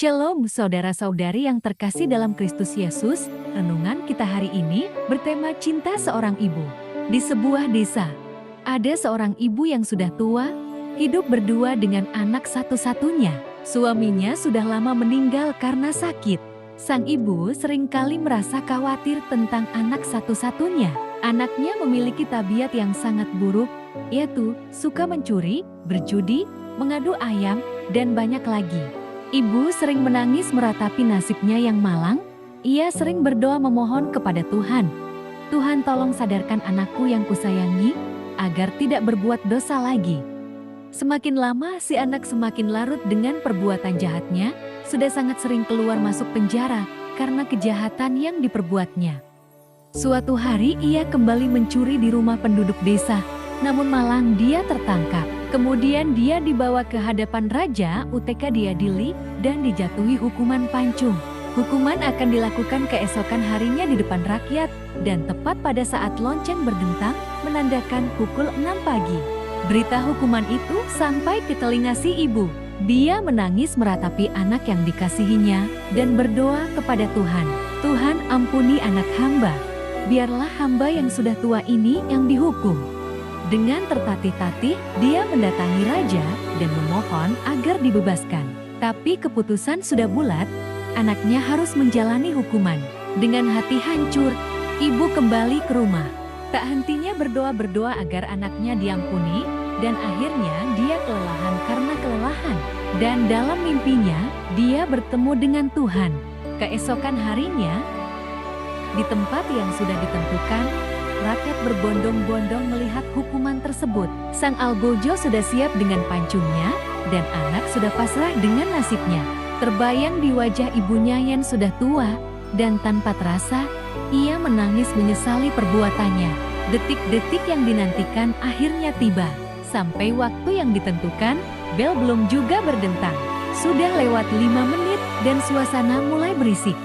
Shalom saudara-saudari yang terkasih dalam Kristus Yesus, renungan kita hari ini bertema cinta seorang ibu. Di sebuah desa, ada seorang ibu yang sudah tua, hidup berdua dengan anak satu-satunya. Suaminya sudah lama meninggal karena sakit. Sang ibu seringkali merasa khawatir tentang anak satu-satunya. Anaknya memiliki tabiat yang sangat buruk, yaitu suka mencuri, berjudi, mengadu ayam, dan banyak lagi. Ibu sering menangis meratapi nasibnya yang malang. Ia sering berdoa memohon kepada Tuhan. Tuhan, tolong sadarkan anakku yang kusayangi, agar tidak berbuat dosa lagi. Semakin lama si anak semakin larut dengan perbuatan jahatnya, sudah sangat sering keluar masuk penjara karena kejahatan yang diperbuatnya. Suatu hari ia kembali mencuri di rumah penduduk desa, namun malang dia tertangkap. Kemudian dia dibawa ke hadapan raja, UTK diadili, dan dijatuhi hukuman pancung. Hukuman akan dilakukan keesokan harinya di depan rakyat, dan tepat pada saat lonceng berdentang, menandakan pukul 6 pagi. Berita hukuman itu sampai ke telinga si ibu. Dia menangis meratapi anak yang dikasihinya, dan berdoa kepada Tuhan. Tuhan, ampuni anak hamba. Biarlah hamba yang sudah tua ini yang dihukum. Dengan tertatih-tatih, dia mendatangi raja dan memohon agar dibebaskan. Tapi keputusan sudah bulat, anaknya harus menjalani hukuman. Dengan hati hancur, ibu kembali ke rumah. Tak hentinya berdoa agar anaknya diampuni, dan akhirnya dia kelelahan karena kelelahan. Dan dalam mimpinya, dia bertemu dengan Tuhan. Keesokan harinya, di tempat yang sudah ditentukan, rakyat berbondong-bondong melihat hukuman tersebut. Sang algojo sudah siap dengan pancungnya, dan anak sudah pasrah dengan nasibnya. Terbayang di wajah ibunya yang sudah tua, dan tanpa terasa, ia menangis menyesali perbuatannya. Detik-detik yang dinantikan akhirnya tiba. Sampai waktu yang ditentukan, bel belum juga berdentang. Sudah lewat 5 menit, dan suasana mulai berisik.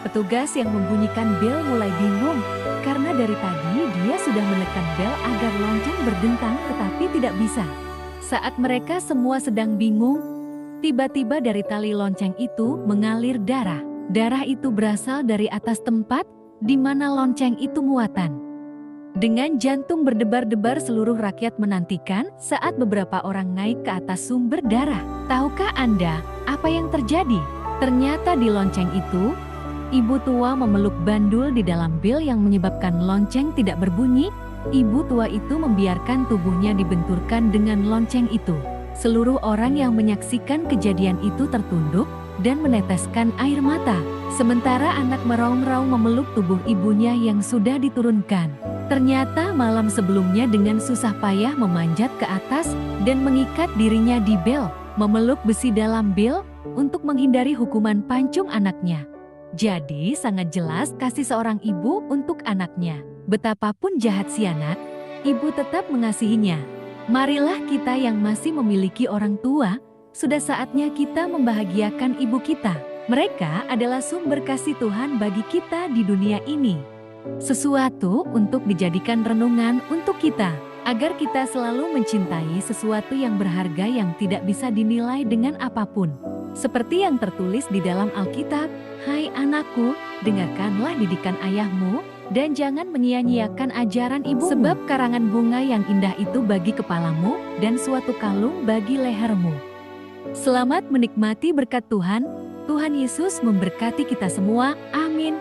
Petugas yang membunyikan bel mulai bingung, karena dari tadi dia sudah menekan bel agar lonceng berdentang tetapi tidak bisa. Saat mereka semua sedang bingung, tiba-tiba dari tali lonceng itu mengalir darah. Darah itu berasal dari atas tempat di mana lonceng itu muatan. Dengan jantung berdebar-debar, seluruh rakyat menantikan saat beberapa orang naik ke atas sumber darah. Tahukah Anda apa yang terjadi? Ternyata di lonceng itu, ibu tua memeluk bandul di dalam bel yang menyebabkan lonceng tidak berbunyi. Ibu tua itu membiarkan tubuhnya dibenturkan dengan lonceng itu. Seluruh orang yang menyaksikan kejadian itu tertunduk dan meneteskan air mata. Sementara anak meraung-raung memeluk tubuh ibunya yang sudah diturunkan. Ternyata malam sebelumnya dengan susah payah memanjat ke atas dan mengikat dirinya di bel, memeluk besi dalam bel untuk menghindari hukuman pancung anaknya. Jadi sangat jelas kasih seorang ibu untuk anaknya. Betapapun jahat si anak, ibu tetap mengasihinya. Marilah kita yang masih memiliki orang tua, sudah saatnya kita membahagiakan ibu kita. Mereka adalah sumber kasih Tuhan bagi kita di dunia ini. Sesuatu untuk dijadikan renungan untuk kita, agar kita selalu mencintai sesuatu yang berharga yang tidak bisa dinilai dengan apapun. Seperti yang tertulis di dalam Alkitab, "Hai anakku, dengarkanlah didikan ayahmu, dan jangan menyia-nyiakan ajaran ibumu. Sebab karangan bunga yang indah itu bagi kepalamu, dan suatu kalung bagi lehermu." Selamat menikmati berkat Tuhan. Tuhan Yesus memberkati kita semua. Amin.